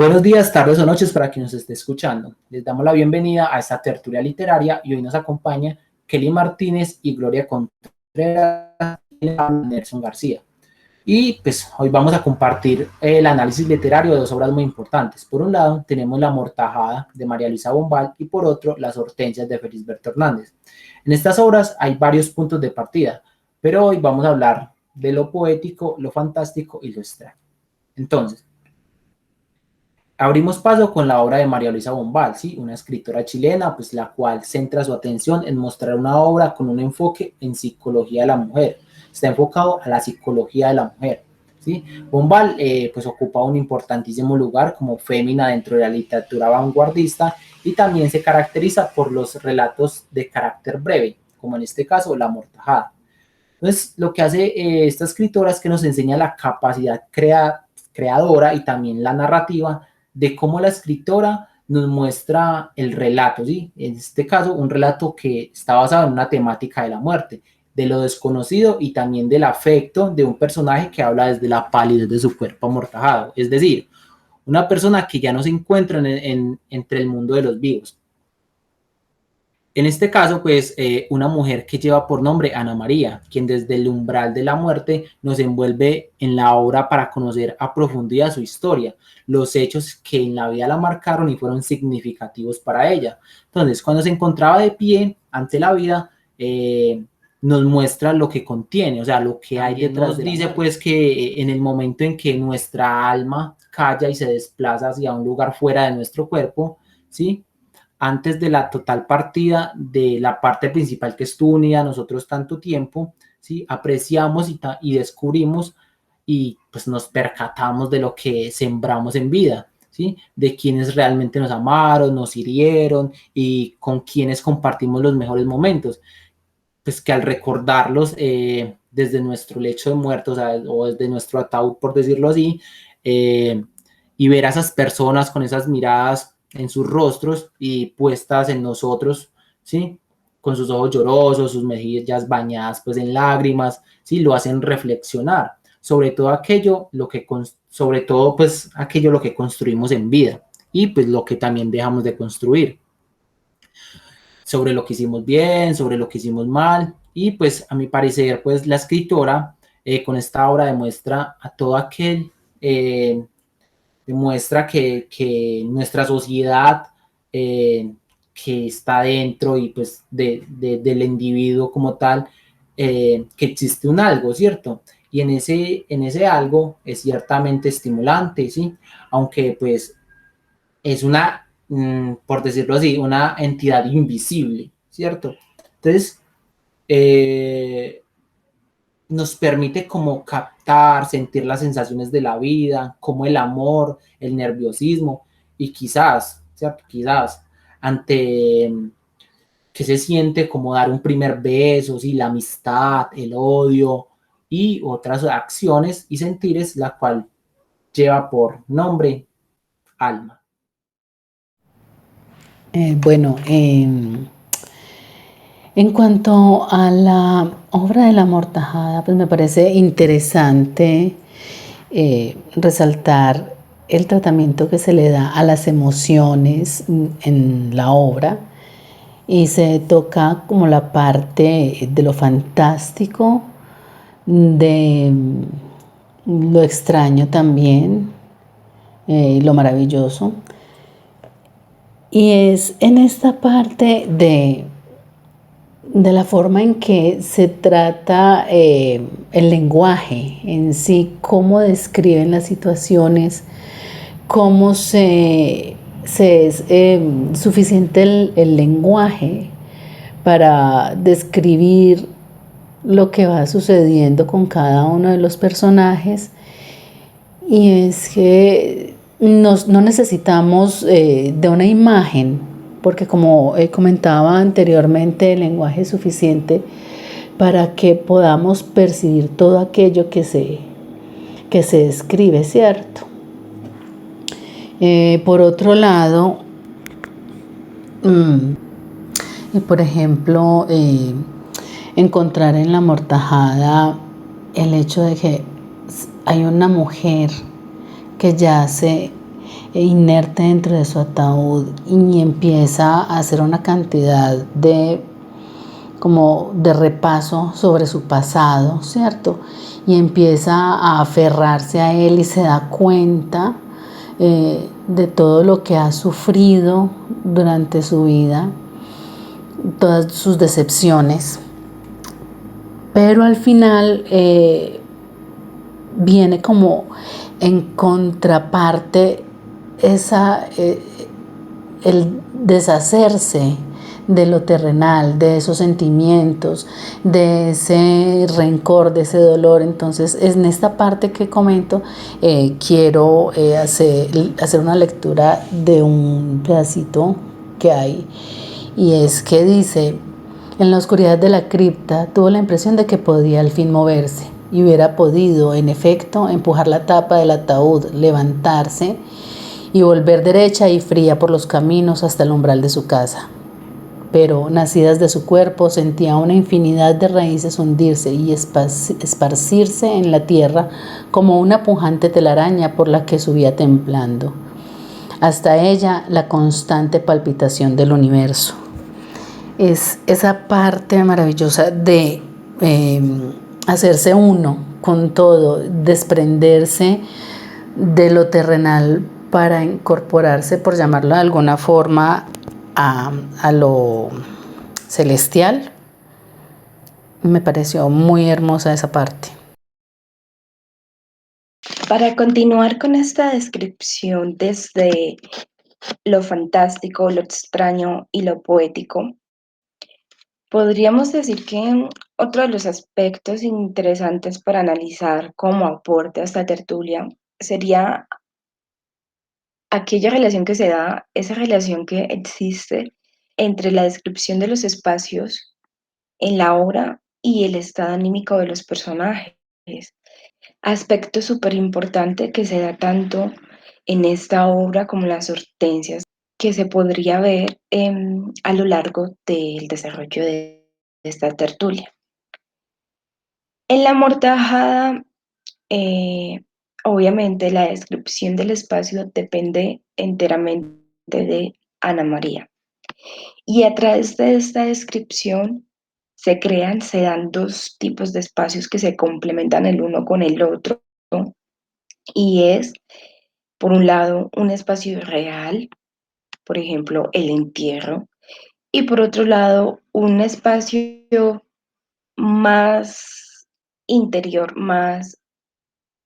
Buenos días, tardes o noches para quien nos esté escuchando. Les damos la bienvenida a esta tertulia literaria y hoy nos acompaña Kelly Martínez y Gloria Contreras y Nelson García. Y pues hoy vamos a compartir el análisis literario de dos obras muy importantes. Por un lado tenemos La Amortajada de María Luisa Bombal y por otro Las Hortensias de Felisberto Hernández. En estas obras hay varios puntos de partida, pero hoy vamos a hablar de lo poético, lo fantástico y lo extraño. Entonces, abrimos paso con la obra de María Luisa Bombal, ¿sí? Una escritora chilena, pues la cual centra su atención en mostrar una obra con un enfoque en psicología de la mujer. Está enfocado a la psicología de la mujer, ¿sí? Bombal pues ocupa un importantísimo lugar como fémina dentro de la literatura vanguardista y también se caracteriza por los relatos de carácter breve, como en este caso La Amortajada. Entonces, lo que hace esta escritora es que nos enseña la capacidad creadora y también la narrativa de cómo la escritora nos muestra el relato, ¿sí? En este caso, un relato que está basado en una temática de la muerte, de lo desconocido y también del afecto de un personaje que habla desde la palidez de su cuerpo amortajado, es decir, una persona que ya no se encuentra entre el mundo de los vivos. En este caso, pues, una mujer que lleva por nombre Ana María, quien desde el umbral de la muerte nos envuelve en la obra para conocer a profundidad su historia, los hechos que en la vida la marcaron y fueron significativos para ella. Entonces, cuando se encontraba de pie ante la vida, nos muestra lo que contiene, o sea, lo que hay detrás. Nos dice, pues, que en el momento en que nuestra alma calla y se desplaza hacia un lugar fuera de nuestro cuerpo, ¿sí? Antes de la total partida de la parte principal que estuvo unida a nosotros tanto tiempo, ¿sí? Apreciamos y descubrimos y pues nos percatamos de lo que sembramos en vida, ¿sí? De quienes realmente nos amaron, nos hirieron y con quienes compartimos los mejores momentos. Pues que al recordarlos desde nuestro lecho de muertos, o sea, o desde nuestro ataúd, por decirlo así, y ver a esas personas con esas miradas en sus rostros y puestas en nosotros, ¿sí? Con sus ojos llorosos, sus mejillas bañadas pues en lágrimas, ¿sí? Lo hacen reflexionar sobre todo aquello sobre todo pues aquello lo que construimos en vida y pues lo que también dejamos de construir, sobre lo que hicimos bien, sobre lo que hicimos mal y pues a mi parecer pues la escritora con esta obra demuestra a todo aquel demuestra que nuestra sociedad que está dentro y pues del individuo como tal, que existe un algo, ¿cierto? Y en ese algo es ciertamente estimulante, ¿sí? Aunque pues es una, por decirlo así, una entidad invisible, ¿cierto? Entonces, eh, nos permite como captar, sentir las sensaciones de la vida, como el amor, el nerviosismo y quizás, ¿cierto? Quizás ante que se siente como dar un primer beso, ¿sí? La amistad, el odio y otras acciones y sentires, la cual lleva por nombre alma. Bueno, en cuanto a la obra de La Amortajada, pues me parece interesante resaltar el tratamiento que se le da a las emociones en la obra y se toca como la parte de lo fantástico, de lo extraño también, lo maravilloso. Y es en esta parte de la forma en que se trata el lenguaje en sí, cómo describen las situaciones, cómo es suficiente el lenguaje para describir lo que va sucediendo con cada uno de los personajes. Y es que no necesitamos de una imagen, porque como comentaba anteriormente, el lenguaje es suficiente para que podamos percibir todo aquello que se describe, ¿cierto? Por otro lado, por ejemplo, encontrar en La Amortajada el hecho de que hay una mujer que yace inerte dentro de su ataúd y empieza a hacer una cantidad de como de repaso sobre su pasado, ¿cierto? Y empieza a aferrarse a él y se da cuenta de todo lo que ha sufrido durante su vida, todas sus decepciones. Pero al final viene como en contraparte el deshacerse de lo terrenal, de esos sentimientos, de ese rencor, de ese dolor. Entonces, en esta parte que comento, quiero hacer una lectura de un pedacito que hay, y es que dice: en la oscuridad de la cripta tuvo la impresión de que podía al fin moverse, y hubiera podido, en efecto, empujar la tapa del ataúd, levantarse y volver derecha y fría por los caminos hasta el umbral de su casa. Pero, nacidas de su cuerpo, sentía una infinidad de raíces hundirse y esparcirse en la tierra como una pujante telaraña por la que subía temblando. Hasta ella la constante palpitación del universo. Es esa parte maravillosa de hacerse uno con todo, desprenderse de lo terrenal para incorporarse, por llamarlo de alguna forma, a lo celestial. Me pareció muy hermosa esa parte. Para continuar con esta descripción desde lo fantástico, lo extraño y lo poético, podríamos decir que otro de los aspectos interesantes para analizar como aporte a esta tertulia sería aquella relación que se da, esa relación que existe entre la descripción de los espacios en la obra y el estado anímico de los personajes. Aspecto súper importante que se da tanto en esta obra como en las hortensias, que se podría ver a lo largo del desarrollo de esta tertulia. En la amortajada, obviamente la descripción del espacio depende enteramente de Ana María. Y a través de esta descripción se dan dos tipos de espacios que se complementan el uno con el otro, y es, por un lado, un espacio real, por ejemplo, el entierro, y por otro lado, un espacio más interior, más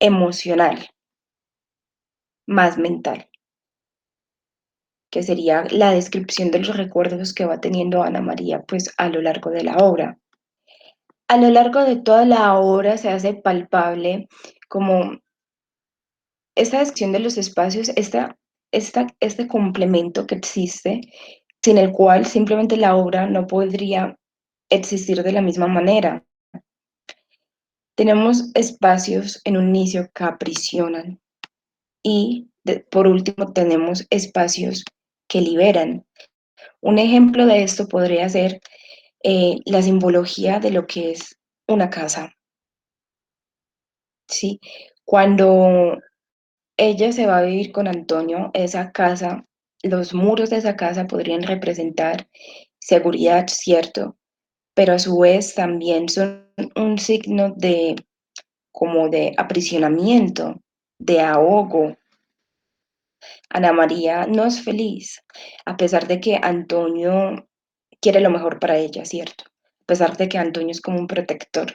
emocional, más mental, que sería la descripción de los recuerdos que va teniendo Ana María pues a lo largo de la obra. A lo largo de toda la obra se hace palpable como esta descripción de los espacios, este complemento que existe, sin el cual simplemente la obra no podría existir de la misma manera. Tenemos espacios en un inicio que aprisionan y por último tenemos espacios que liberan. Un ejemplo de esto podría ser la simbología de lo que es una casa, ¿sí? Cuando ella se va a vivir con Antonio, esa casa, los muros de esa casa podrían representar seguridad, cierto, pero a su vez también son un signo de como de aprisionamiento, de ahogo. Ana María no es feliz, a pesar de que Antonio quiere lo mejor para ella, cierto, a pesar de que Antonio es como un protector,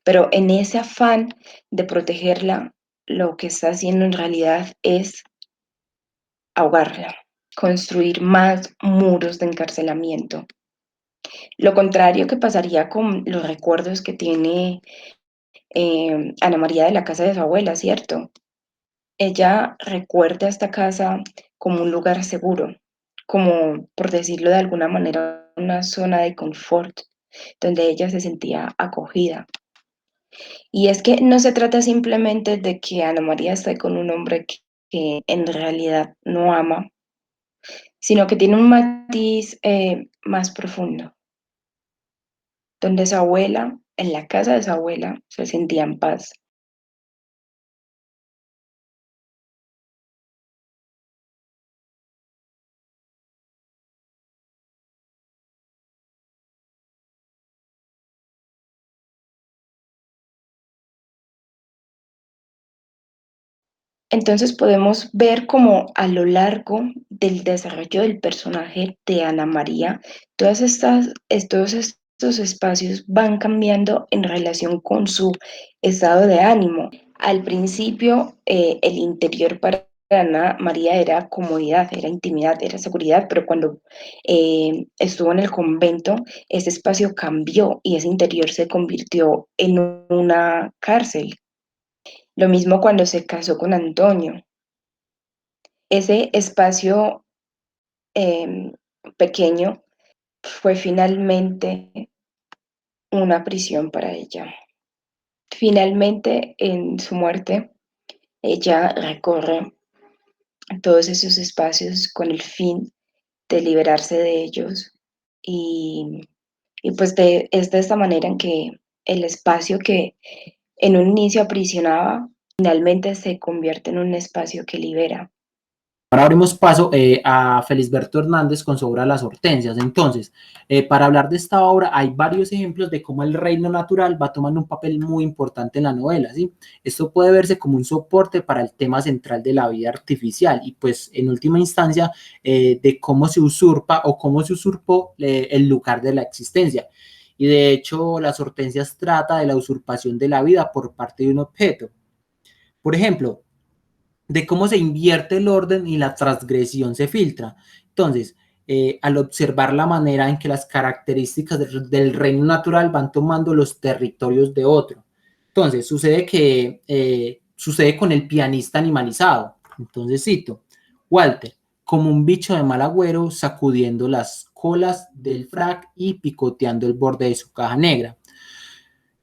pero en ese afán de protegerla, lo que está haciendo en realidad es ahogarla, construir más muros de encarcelamiento. Lo contrario que pasaría con los recuerdos que tiene Ana María de la casa de su abuela, ¿cierto? Ella recuerda esta casa como un lugar seguro, como, por decirlo de alguna manera, una zona de confort, donde ella se sentía acogida. Y es que no se trata simplemente de que Ana María esté con un hombre que en realidad no ama, sino que tiene un matiz más profundo, donde su abuela, en la casa de su abuela, se sentía en paz. Entonces podemos ver como a lo largo del desarrollo del personaje de Ana María, todos estos espacios van cambiando en relación con su estado de ánimo. Al principio, el interior para Ana María era comodidad, era intimidad, era seguridad, pero cuando estuvo en el convento, ese espacio cambió y ese interior se convirtió en una cárcel. Lo mismo cuando se casó con Antonio. Ese espacio em, pequeño fue finalmente una prisión para ella. Finalmente, en su muerte, ella recorre todos esos espacios con el fin de liberarse de ellos y, y es de esta manera en que el espacio que en un inicio aprisionaba, finalmente se convierte en un espacio que libera. Ahora abrimos paso a Felisberto Hernández con su obra Las Hortensias. Entonces, para hablar de esta obra, hay varios ejemplos de cómo el reino natural va tomando un papel muy importante en la novela, ¿sí? Esto puede verse como un soporte para el tema central de la vida artificial y, pues, en última instancia, de cómo se usurpa o cómo se usurpó el lugar de la existencia. Y, de hecho, Las Hortensias trata de la usurpación de la vida por parte de un objeto. Por ejemplo, de cómo se invierte el orden y la transgresión se filtra. Entonces, al observar la manera en que las características del reino natural van tomando los territorios de otro. Entonces, sucede con el pianista animalizado. Entonces, cito, Walter, como un bicho de mal agüero, sacudiendo las colas del frac y picoteando el borde de su caja negra.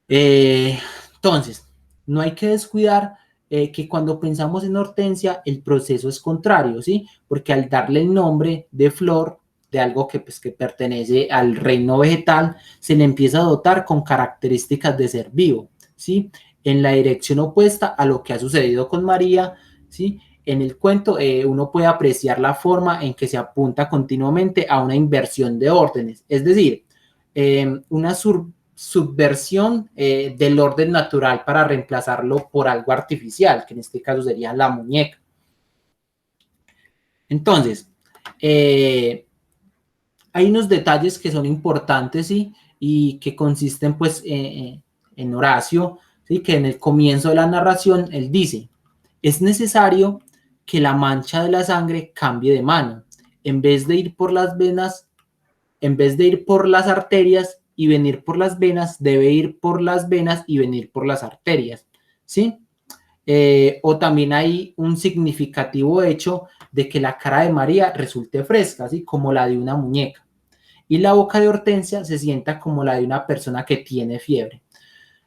Eh, entonces, no hay que descuidar que cuando pensamos en Hortensia, el proceso es contrario, ¿sí? Porque al darle el nombre de flor, de algo que, pues, que pertenece al reino vegetal, se le empieza a dotar con características de ser vivo, ¿sí? En la dirección opuesta a lo que ha sucedido con María, ¿sí? En el cuento uno puede apreciar la forma en que se apunta continuamente a una inversión de órdenes, es decir, una subversión del orden natural para reemplazarlo por algo artificial, que en este caso sería la muñeca. Entonces, hay unos detalles que son importantes, ¿sí? Y que consisten pues en Horacio, ¿sí? Que en el comienzo de la narración él dice, es necesario que la mancha de la sangre cambie de mano, en vez de ir por las venas, en vez de ir por las arterias y venir por las venas, debe ir por las venas y venir por las arterias, ¿sí? O también hay un significativo hecho de que la cara de María resulte fresca, ¿sí? Como la de una muñeca. Y la boca de Hortensia se sienta como la de una persona que tiene fiebre.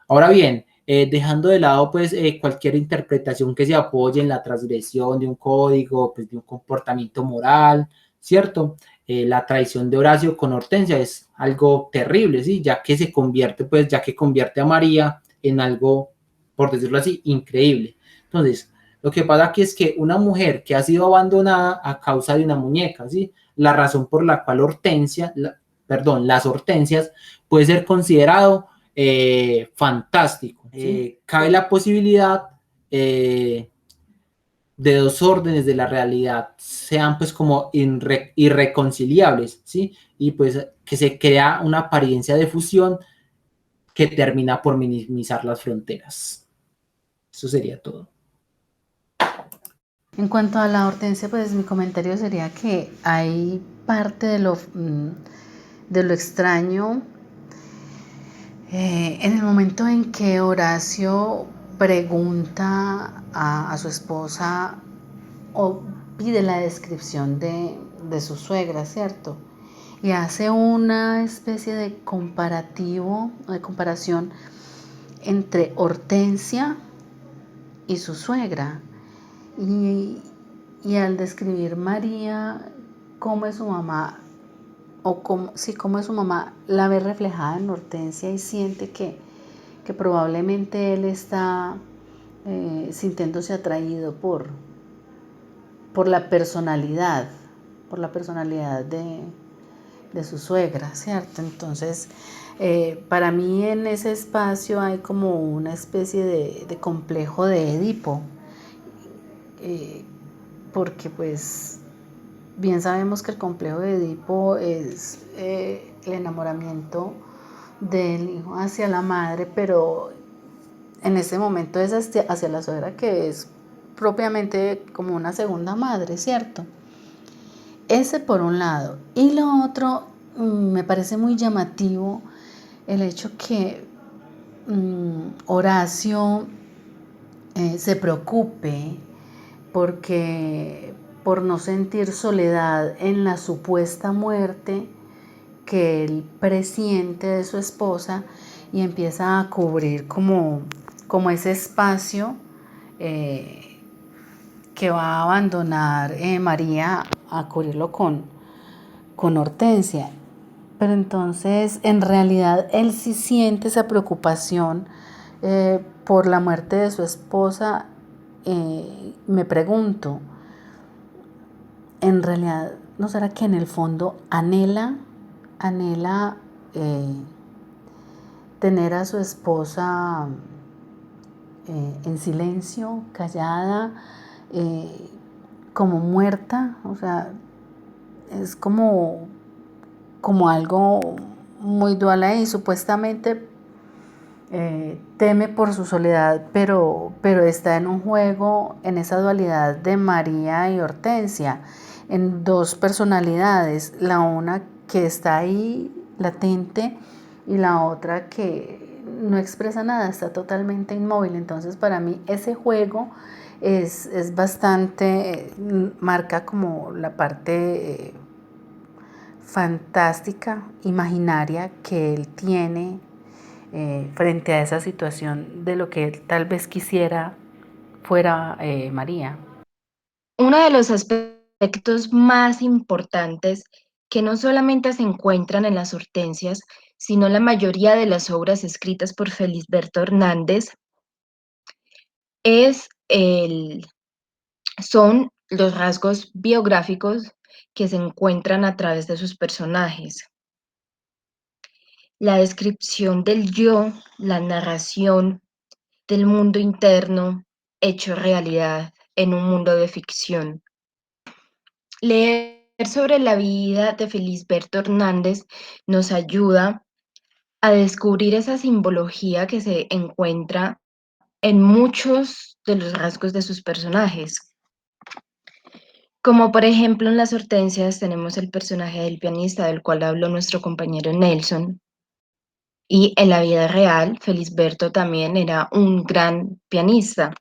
Ahora bien, dejando de lado pues cualquier interpretación que se apoye en la transgresión de un código, pues de un comportamiento moral, ¿cierto? La traición de Horacio con Hortensia es algo terrible, ¿sí? Ya que se convierte, pues, ya que convierte a María en algo, por decirlo así, increíble. Entonces, lo que pasa aquí es que una mujer que ha sido abandonada a causa de una muñeca, ¿sí? La razón por la cual las hortensias puede ser considerado fantástico. ¿Sí? Cabe la posibilidad de dos órdenes de la realidad sean pues como irreconciliables, ¿sí? Y pues que se crea una apariencia de fusión que termina por minimizar las fronteras. Eso sería todo. En cuanto a la Hortensia, pues mi comentario sería que hay parte de lo extraño en el momento en que Horacio pregunta a su esposa o pide la descripción de su suegra, ¿cierto? Y hace una especie de comparativo, de comparación entre Hortensia y su suegra. Y al describir María, cómo es su mamá, o cómo es su mamá, la ve reflejada en Hortensia y siente que probablemente él está sintiéndose atraído por la personalidad de su suegra, ¿cierto? Entonces, para mí en ese espacio hay como una especie de complejo de Edipo, porque pues bien sabemos que el complejo de Edipo es el enamoramiento del hijo hacia la madre, pero en ese momento es hacia la suegra, que es propiamente como una segunda madre, ¿cierto? Ese por un lado. Y lo otro, me parece muy llamativo el hecho que Horacio se preocupe porque por no sentir soledad en la supuesta muerte que él presiente de su esposa, y empieza a cubrir como ese espacio que va a abandonar María, a cubrirlo con Hortensia. Pero entonces, en realidad, él sí siente esa preocupación por la muerte de su esposa. Me pregunto, en realidad, ¿no será que en el fondo anhela eh, tener a su esposa en silencio, callada, como muerta? O sea, es como algo muy dual ahí. Supuestamente teme por su soledad, pero está en un juego, en esa dualidad de María y Hortensia, en dos personalidades, la una que está ahí latente y la otra que no expresa nada, está totalmente inmóvil. Entonces, para mí ese juego es bastante, marca como la parte fantástica, imaginaria que él tiene frente a esa situación de lo que él tal vez quisiera fuera María. Uno de los aspectos más importantes que no solamente se encuentran en las Hortensias, sino la mayoría de las obras escritas por Felisberto Hernández, son los rasgos biográficos que se encuentran a través de sus personajes. La descripción del yo, la narración del mundo interno hecho realidad en un mundo de ficción. Leer sobre la vida de Felisberto Hernández nos ayuda a descubrir esa simbología que se encuentra en muchos de los rasgos de sus personajes. Como por ejemplo en Las Hortensias tenemos el personaje del pianista del cual habló nuestro compañero Nelson. Y en la vida real, Felisberto también era un gran pianista.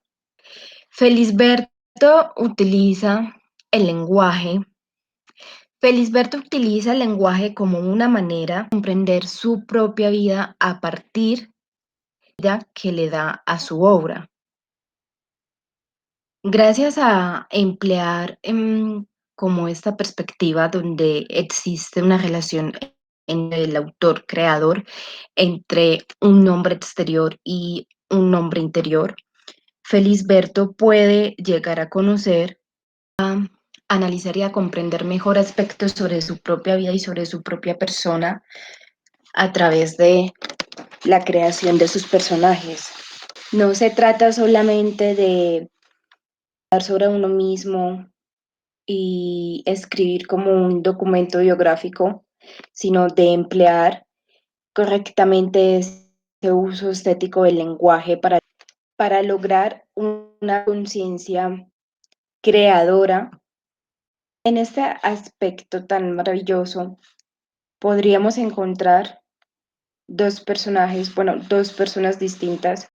Felisberto utiliza el lenguaje. Felisberto utiliza el lenguaje como una manera de comprender su propia vida a partir de la que le da a su obra. Gracias a emplear como esta perspectiva donde existe una relación entre el autor creador, entre un nombre exterior y un nombre interior, Felisberto puede llegar a conocer, a analizar y a comprender mejor aspectos sobre su propia vida y sobre su propia persona a través de la creación de sus personajes. No se trata solamente de hablar sobre uno mismo y escribir como un documento biográfico, sino de emplear correctamente ese uso estético del lenguaje para lograr una conciencia creadora. En este aspecto tan maravilloso podríamos encontrar dos personajes, bueno, dos personas distintas